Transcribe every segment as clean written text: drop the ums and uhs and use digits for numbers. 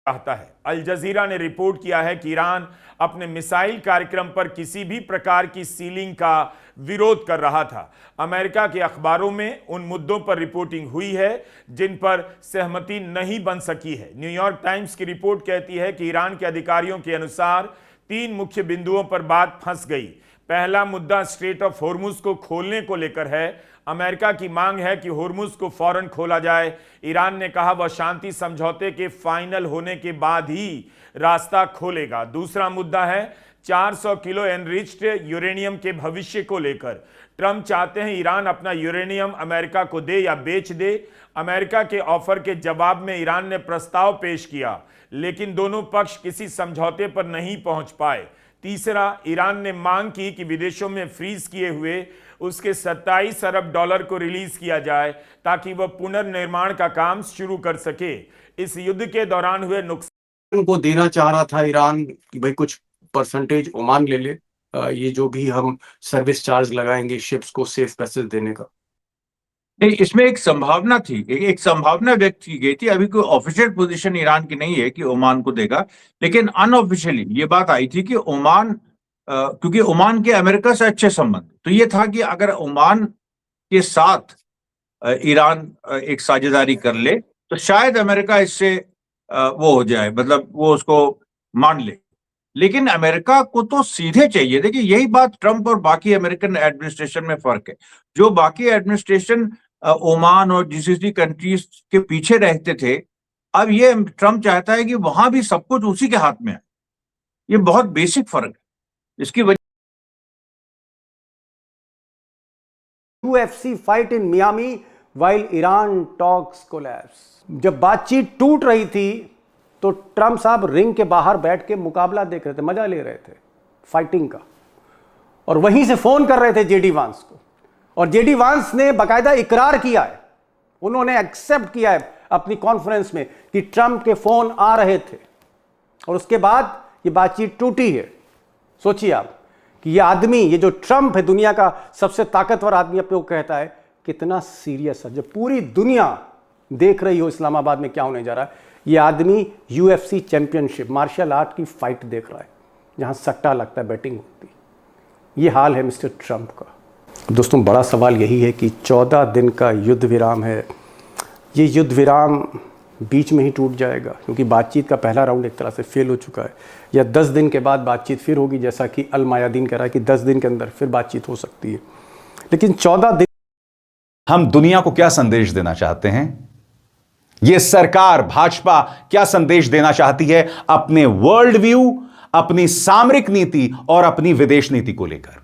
चाहता है। अल जजीरा ने रिपोर्ट किया है कि ईरान अपने मिसाइल कार्यक्रम पर किसी भी प्रकार की सीलिंग का विरोध कर रहा था। अमेरिका के अखबारों में उन मुद्दों पर रिपोर्टिंग हुई है जिन पर सहमति नहीं बन सकी है। न्यूयॉर्क टाइम्स की रिपोर्ट कहती है कि ईरान के अधिकारियों के अनुसार 3 मुख्य बिंदुओं पर बात फंस गई। पहला मुद्दा स्ट्रेट ऑफ होर्मुज को खोलने को लेकर है। अमेरिका की मांग है कि होर्मुज को फौरन खोला जाए। ईरान ने कहा वह शांति समझौते के फाइनल होने के बाद ही रास्ता खोलेगा। दूसरा मुद्दा है 400 किलो एनरिच्ड यूरेनियम के भविष्य को लेकर। ट्रंप चाहते हैं ईरान अपना यूरेनियम अमेरिका को दे या बेच दे। अमेरिका के ऑफर के जवाब में ईरान ने प्रस्ताव पेश किया, लेकिन दोनों पक्ष किसी समझौते पर नहीं पहुंच पाए। तीसरा, ईरान ने मांग की कि विदेशों में फ्रीज किए हुए उसके 27 अरब डॉलर को रिलीज किया जाए ताकि वह पुनर्निर्माण का काम शुरू कर सके। इस युद्ध के दौरान हुए नुकसान को देना चाह रहा था ईरान कि भाई कुछ परसेंटेज ओमान ले ले, ये जो भी हम सर्विस चार्ज लगाएंगे शिप्स को सेफ पैसेज देने का। नहीं, इसमें एक संभावना थी, एक संभावना व्यक्त की गई थी। अभी कोई ऑफिशियल पोजीशन ईरान की नहीं है कि ओमान को देगा, लेकिन अनऑफिशियली ये बात आई थी कि ओमान, क्योंकि ओमान के अमेरिका से अच्छे संबंध, तो ये था कि अगर ओमान के साथ ईरान एक साझेदारी कर ले तो शायद अमेरिका इससे वो हो जाए, मतलब वो उसको मान ले। लेकिन अमेरिका को तो सीधे चाहिए। देखिए, यही बात ट्रंप और बाकी अमेरिकन एडमिनिस्ट्रेशन में फर्क है। जो बाकी एडमिनिस्ट्रेशन ओमान और जीसीसी कंट्रीज के पीछे रहते थे, अब ये ट्रंप चाहता है कि वहां भी सब कुछ उसी के हाथ में है। ये बहुत बेसिक फर्क है। इसकी वजह UFC fight in Miami while Iran talks collapse. जब बातचीत टूट रही थी तो ट्रंप साहब रिंग के बाहर बैठ के मुकाबला देख रहे थे, मजा ले रहे थे फाइटिंग का, और वहीं से फोन कर रहे थे जेडी वांस को। और जेडी वांस ने बाकायदा इकरार किया है, उन्होंने एक्सेप्ट किया है अपनी कॉन्फ्रेंस में कि ट्रंप के फोन आ रहे थे, और उसके बाद ये बातचीत टूटी है। सोचिए आप कि ये आदमी, ये जो ट्रंप है, दुनिया का सबसे ताकतवर आदमी अपने को कहता है, कितना सीरियस है। जब पूरी दुनिया देख रही हो इस्लामाबाद में क्या होने जा रहा है, ये आदमी UFC चैंपियनशिप, मार्शल आर्ट की फाइट देख रहा है जहां सट्टा लगता है, बैटिंग होती है। ये हाल है मिस्टर ट्रंप का। दोस्तों, बड़ा सवाल यही है कि 14 दिन का युद्ध विराम है, ये युद्ध विराम बीच में ही टूट जाएगा, क्योंकि बातचीत का पहला राउंड एक तरह से फेल हो चुका है, या 10 दिन के बाद बातचीत फिर होगी, जैसा कि अल मायादीन कह रहा है कि 10 दिन के अंदर फिर बातचीत हो सकती है। लेकिन 14 दिन हम दुनिया को क्या संदेश देना चाहते हैं? यह सरकार भाजपा क्या संदेश देना चाहती है अपने वर्ल्ड व्यू, अपनी सामरिक नीति और अपनी विदेश नीति को लेकर?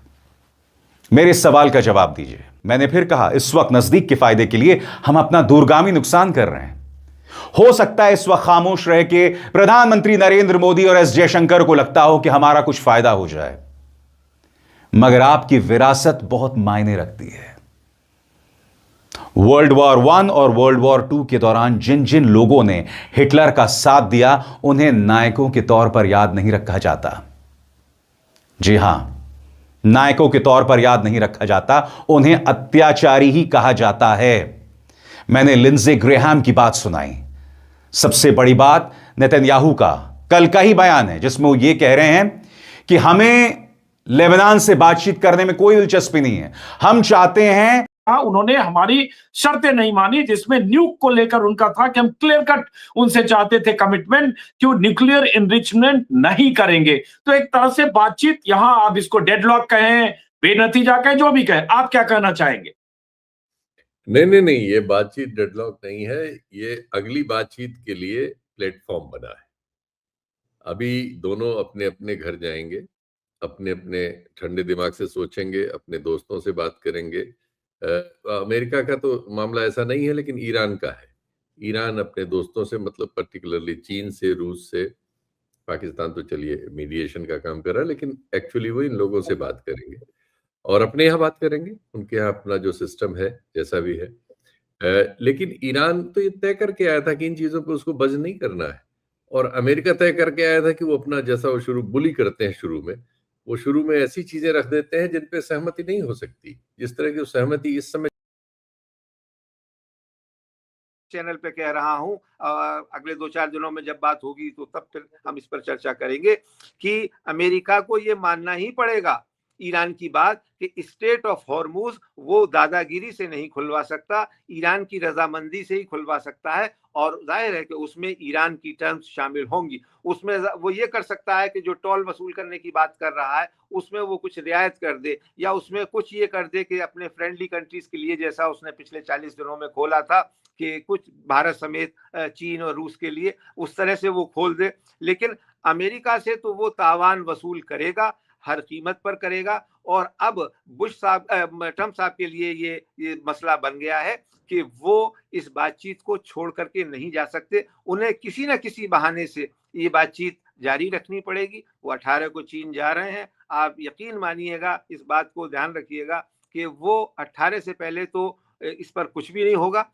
मेरे इस सवाल का जवाब दीजिए। मैंने फिर कहा, इस वक्त नजदीक के फायदे के लिए हम अपना दूरगामी नुकसान कर रहे हैं। हो सकता है इस वक्त खामोश रह के प्रधानमंत्री नरेंद्र मोदी और एस जयशंकर को लगता हो कि हमारा कुछ फायदा हो जाए, मगर आपकी विरासत बहुत मायने रखती है। वर्ल्ड वॉर 1 और वर्ल्ड वॉर 2 के दौरान जिन जिन लोगों ने हिटलर का साथ दिया, उन्हें नायकों के तौर पर याद नहीं रखा जाता। जी हां, नायकों के तौर पर याद नहीं रखा जाता, उन्हें अत्याचारी ही कहा जाता है। मैंने लिंडसे ग्रेहाम की बात सुनाई। सबसे बड़ी बात नेतन्याहू का कल का ही बयान है, जिसमें वो ये कह रहे हैं कि हमें लेबनान से बातचीत करने में कोई दिलचस्पी नहीं है, हम चाहते हैं। उन्होंने हमारी शर्तें नहीं मानी, जिसमें न्यूक को लेकर उनका था कि हम क्लियर कट उनसे चाहते थे कमिटमेंट कि वो न्यूक्लियर एनरिचमेंट नहीं करेंगे। तो एक तरह से बातचीत, यहां आप इसको डेडलॉक कहें, बेनतीजा कहें, जो भी कहें, आप क्या कहना चाहेंगे? नहीं, ये बातचीत डेडलॉक नहीं है, ये अगली बातचीत के लिए प्लेटफॉर्म बना है। अभी दोनों अपने अपने घर जाएंगे, अपने अपने ठंडे दिमाग से सोचेंगे, अपने दोस्तों से बात करेंगे। अमेरिका का तो मामला ऐसा नहीं है, लेकिन ईरान का है। ईरान अपने दोस्तों से, मतलब पर्टिकुलरली चीन से, रूस से, पाकिस्तान तो चलिए मीडिएशन का काम कर रहा है, लेकिन एक्चुअली वो इन लोगों से बात करेंगे और अपने यहाँ बात करेंगे। उनके यहाँ अपना जो सिस्टम है, जैसा भी है, लेकिन ईरान तो ये तय करके आया था कि इन चीजों पे उसको बज नहीं करना है, और अमेरिका तय करके आया था कि वो अपना, जैसा वो शुरू बुली करते हैं शुरू में, वो शुरू में ऐसी चीजें रख देते हैं जिन पे सहमति नहीं हो सकती। जिस तरह की सहमति इस समय चैनल पे कह रहा हूं, अगले 2-4 दिनों में जब बात होगी तो तब फिर हम इस पर चर्चा करेंगे कि अमेरिका को ये मानना ही पड़ेगा ईरान की बात कि स्टेट ऑफ हॉर्मुज वो दादागिरी से नहीं खुलवा सकता, ईरान की रजामंदी से ही खुलवा सकता है। और जाहिर है कि उसमें ईरान की टर्म्स शामिल होंगी। उसमें वो ये कर सकता है कि जो टोल वसूल करने की बात कर रहा है उसमें वो कुछ रियायत कर दे, या उसमें कुछ ये कर दे कि अपने फ्रेंडली कंट्रीज के लिए, जैसा उसने पिछले 40 दिनों में खोला था कि कुछ भारत समेत चीन और रूस के लिए, उस तरह से वो खोल दे। लेकिन अमेरिका से तो वो तावान वसूल करेगा, हर कीमत पर करेगा। और अब बुश साहब, ट्रम्प साहब के लिए ये मसला बन गया है कि वो इस बातचीत को छोड़ करके नहीं जा सकते। उन्हें किसी न किसी बहाने से ये बातचीत जारी रखनी पड़ेगी। वो 18 को चीन जा रहे हैं। आप यकीन मानिएगा, इस बात को ध्यान रखिएगा कि वो 18 से पहले तो इस पर कुछ भी नहीं होगा।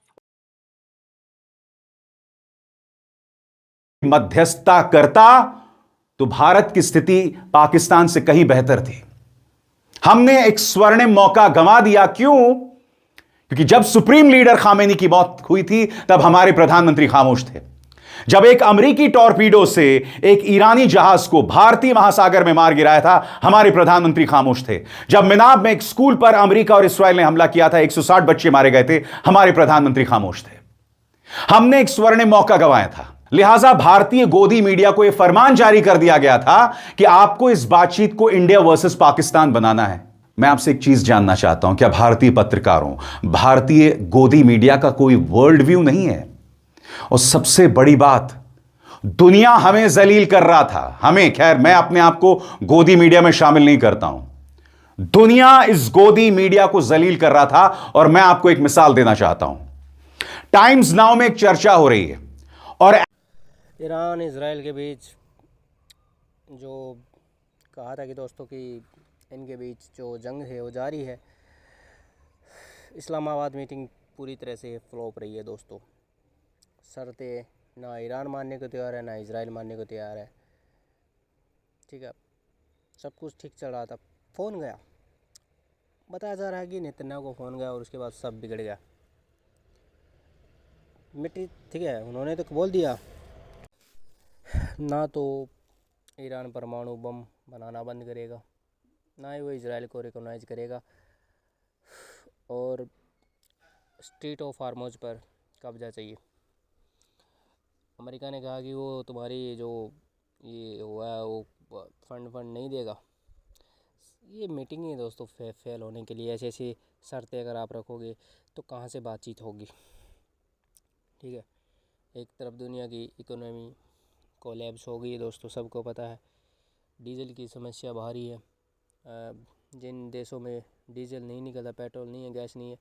मध्यस्थता करता तो भारत की स्थिति पाकिस्तान से कहीं बेहतर थी। हमने एक स्वर्णिम मौका गंवा दिया। क्यों? क्योंकि जब सुप्रीम लीडर खामेनी की मौत हुई थी तब हमारे प्रधानमंत्री खामोश थे। जब एक अमेरिकी टॉर्पीडो से एक ईरानी जहाज को भारतीय महासागर में मार गिराया था, हमारे प्रधानमंत्री खामोश थे। जब मिनाब में एक स्कूल पर अमेरिका और इस्राएल ने हमला किया था, 160 बच्चे मारे गए थे, हमारे प्रधानमंत्री खामोश थे। हमने एक स्वर्णिम मौका गंवाया था। लिहाजा भारतीय गोदी मीडिया को यह फरमान जारी कर दिया गया था कि आपको इस बातचीत को इंडिया वर्सेस पाकिस्तान बनाना है। मैं आपसे एक चीज जानना चाहता हूं, क्या भारतीय पत्रकारों, भारतीय गोदी मीडिया का कोई वर्ल्ड व्यू नहीं है? और सबसे बड़ी बात, दुनिया हमें जलील कर रहा था। हमें, खैर मैं अपने आप को गोदी मीडिया में शामिल नहीं करता हूं, दुनिया इस गोदी मीडिया को जलील कर रहा था। और मैं आपको एक मिसाल देना चाहता हूं। टाइम्स नाउ में एक चर्चा हो रही है और ईरान इज़राइल के बीच जो कहा था कि दोस्तों कि इनके बीच जो जंग है वो जारी है। इस्लामाबाद मीटिंग पूरी तरह से फ्लॉप रही है दोस्तों। शर्तें ना ईरान मानने को तैयार है, ना इज़राइल मानने को तैयार है। ठीक है, सब कुछ ठीक चल रहा था, फ़ोन गया। बताया जा रहा है कि नेतन्याहू को फ़ोन गया और उसके बाद सब बिगड़ गया। मिट्टी, ठीक है, उन्होंने तो बोल दिया ना तो ईरान परमाणु बम बनाना बंद करेगा, ना ही वो इज़राइल को रिकॉग्नाइज करेगा, और स्ट्रेट ऑफ हॉर्मुज़ पर कब्जा चाहिए। अमेरिका ने कहा कि वो तुम्हारी जो ये हुआ है वो फंड नहीं देगा। ये मीटिंग है दोस्तों फेल होने के लिए। ऐसी ऐसी शर्तें अगर आप रखोगे तो कहाँ से बातचीत होगी? ठीक है, एक तरफ दुनिया की इकोनॉमी कोलैप्स हो गई है दोस्तों, सबको पता है। डीजल की समस्या भारी है। जिन देशों में डीजल नहीं निकलता, पेट्रोल नहीं है, गैस नहीं है,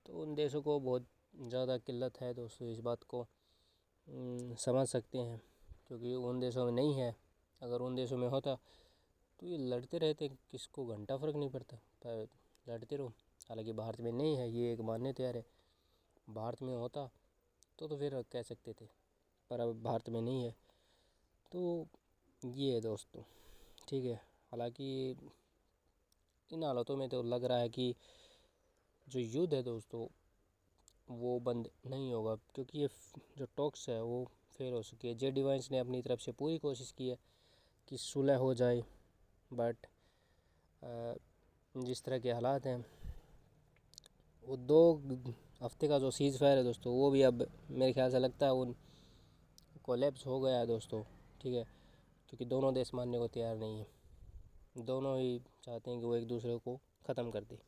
तो उन देशों को बहुत ज़्यादा किल्लत है दोस्तों। इस बात को समझ सकते हैं, क्योंकि उन देशों में नहीं है। अगर उन देशों में होता तो ये लड़ते रहते, किसको घंटा फ़र्क नहीं पड़ता, लड़ते रहो। हालांकि भारत में नहीं है, ये एक मानने तैयार है। भारत में होता तो फिर कह सकते थे, पर अब भारत में नहीं है। तो ये है दोस्तों, ठीक है। हालांकि इन हालातों में तो लग रहा है कि जो युद्ध है दोस्तों वो बंद नहीं होगा, क्योंकि ये जो टॉक्स है वो फेल हो चुकी है। जे डी वांस ने अपनी तरफ से पूरी कोशिश की है कि सुलह हो जाए, बट जिस तरह के हालात हैं, वो 2 हफ्ते का जो सीज़ फायर है दोस्तों, वो भी अब मेरे ख्याल से लगता है वो कोलैप्स हो गया है दोस्तों। ठीक है, क्योंकि दोनों देश मानने को तैयार नहीं है। दोनों ही चाहते हैं कि वो एक दूसरे को ख़त्म कर दे।